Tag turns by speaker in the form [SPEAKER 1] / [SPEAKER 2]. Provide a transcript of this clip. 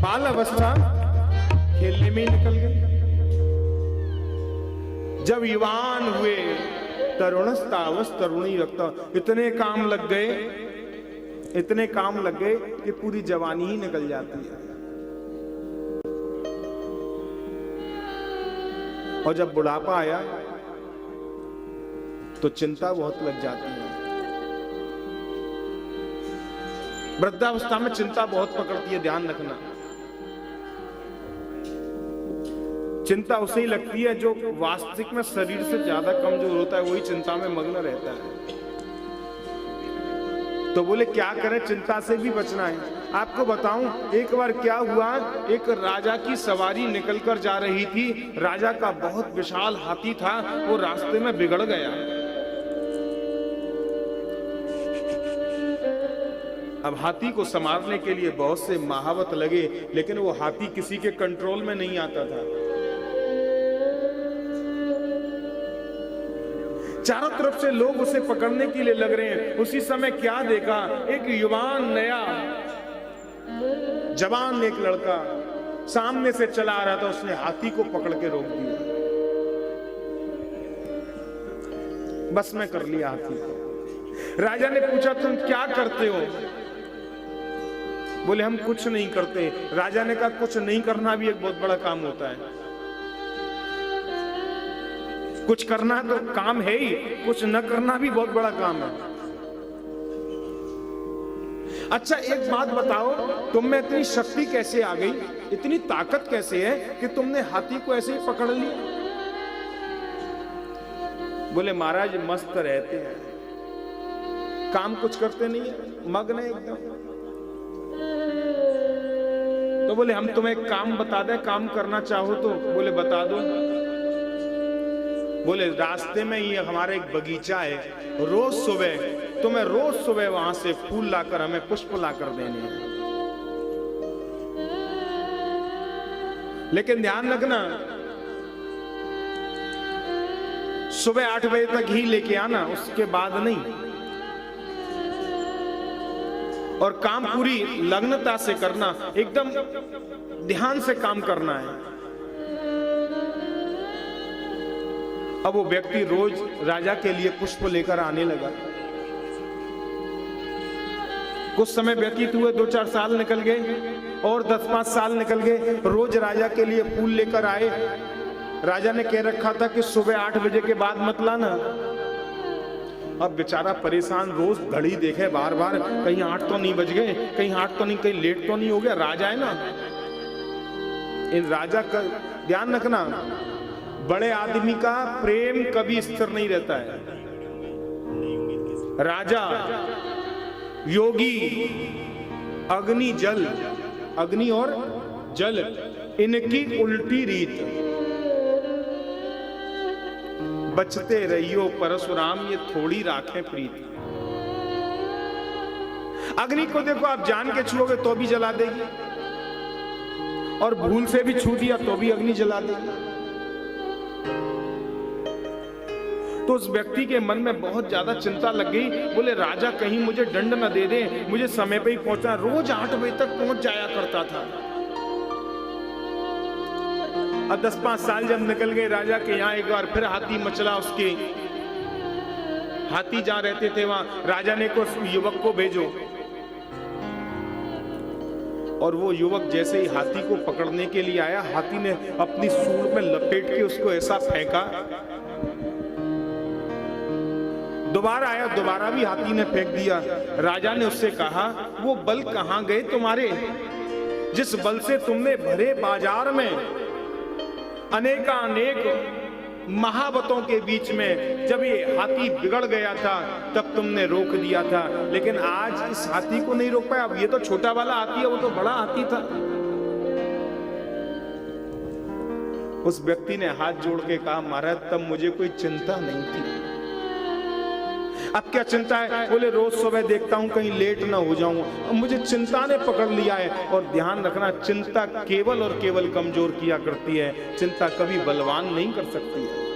[SPEAKER 1] बाल अवस्था खेलने में ही निकल गई। जब युवान हुए तरुणस्तावस तरुणी रखता, इतने काम लग गए कि पूरी जवानी ही निकल जाती है। और जब बुढ़ापा आया तो चिंता बहुत लग जाती है। वृद्धावस्था में चिंता बहुत पकड़ती है, ध्यान रखना। चिंता उसे ही लगती है जो वास्तविक में शरीर से ज्यादा कमजोर होता है, वही चिंता में मग्न रहता है। तो बोले क्या करें, चिंता से भी बचना है। आपको बताऊं, एक बार क्या हुआ, एक राजा की सवारी निकलकर जा रही थी। राजा का बहुत विशाल हाथी था, वो रास्ते में बिगड़ गया। अब हाथी को संभालने के लिए बहुत से महावत लगे, लेकिन वो हाथी किसी के कंट्रोल में नहीं आता था। चारों तरफ से लोग उसे पकड़ने के लिए लग रहे हैं। उसी समय क्या देखा, एक युवान नया जवान एक लड़का सामने से चला आ रहा था। उसने हाथी को पकड़ के रोक दिया, बस में कर लिया हाथी को। राजा ने पूछा तुम क्या करते हो? बोले हम कुछ नहीं करते। राजा ने कहा कुछ नहीं करना भी एक बहुत बड़ा काम होता है। कुछ करना तो काम है ही, कुछ न करना भी बहुत बड़ा काम है। अच्छा एक बात बताओ, तुम में इतनी शक्ति कैसे आ गई, इतनी ताकत कैसे है कि तुमने हाथी को ऐसे ही पकड़ लिया? बोले महाराज मस्त रहते हैं, काम कुछ करते नहीं है, मग्न है एकदम। तो बोले हम तुम्हें एक काम बता दें, काम करना चाहो तो? बोले बता दो। बोले रास्ते में ही हमारा एक बगीचा है, रोज सुबह वहां से फूल लाकर हमें पुष्प लाकर देने हैं। लेकिन ध्यान रखना, सुबह 8 बजे तक ही लेके आना, उसके बाद नहीं। और काम पूरी लग्नता से करना, एकदम ध्यान से काम करना है। अब वो व्यक्ति रोज राजा के लिए पुष्प लेकर आने लगा। कुछ समय व्यतीत हुए, 2-4 साल निकल गए और 10-5 साल निकल गए। रोज राजा के लिए फूल लेकर आए। राजा ने कह रखा था कि सुबह 8 बजे के बाद मत लाना। अब बेचारा परेशान, रोज घड़ी देखे बार बार, कहीं 8 तो नहीं बज गए, कहीं 8 तो नहीं, कहीं लेट तो नहीं हो गया। राजा है ना, इन राजा का ध्यान रखना, बड़े आदमी का प्रेम कभी स्थिर नहीं रहता है। राजा, योगी, अग्नि जल, अग्नि और जल, इनकी उल्टी रीत। बचते रहियो परशुराम, ये थोड़ी राखें प्रीत। अग्नि को देखो, आप जान के छुओगे तो भी जला देगी, और भूल से भी छू दिया तो भी अग्नि जला देगी। तो उस व्यक्ति के मन में बहुत ज्यादा चिंता लग गई। बोले राजा कहीं मुझे दंड न दे दे, मुझे समय पे ही पहुंचा। रोज 8 बजे तक पहुंच जाया करता था। अब 10-5 साल जब निकल गए, राजा के यहाँ एक बार फिर हाथी मचला। उसके हाथी जहां रहते थे वहां राजा ने को युवक को भेजो, और वो युवक जैसे ही हाथी को पकड़ने के लिए आया, हाथी ने अपनी सूंड में लपेट के उसको ऐसा फेंका। दोबारा आया, दोबारा भी हाथी ने फेंक दिया। राजा ने उससे कहा वो बल कहां गए तुम्हारे, जिस बल से तुमने भरे बाजार में अनेकानेक महावतों के बीच में जब ये हाथी बिगड़ गया था तब तुमने रोक दिया था, लेकिन आज इस हाथी को नहीं रोक पाया। अब ये तो छोटा वाला हाथी है, वो तो बड़ा हाथी था। उस व्यक्ति ने हाथ जोड़ के कहा महाराज तब मुझे कोई चिंता नहीं थी, अब क्या चिंता है? बोले रोज सुबह देखता हूं कहीं लेट ना हो जाऊं, अब मुझे चिंता ने पकड़ लिया है। और ध्यान रखना, चिंता केवल और केवल कमजोर किया करती है, चिंता कभी बलवान नहीं कर सकती है।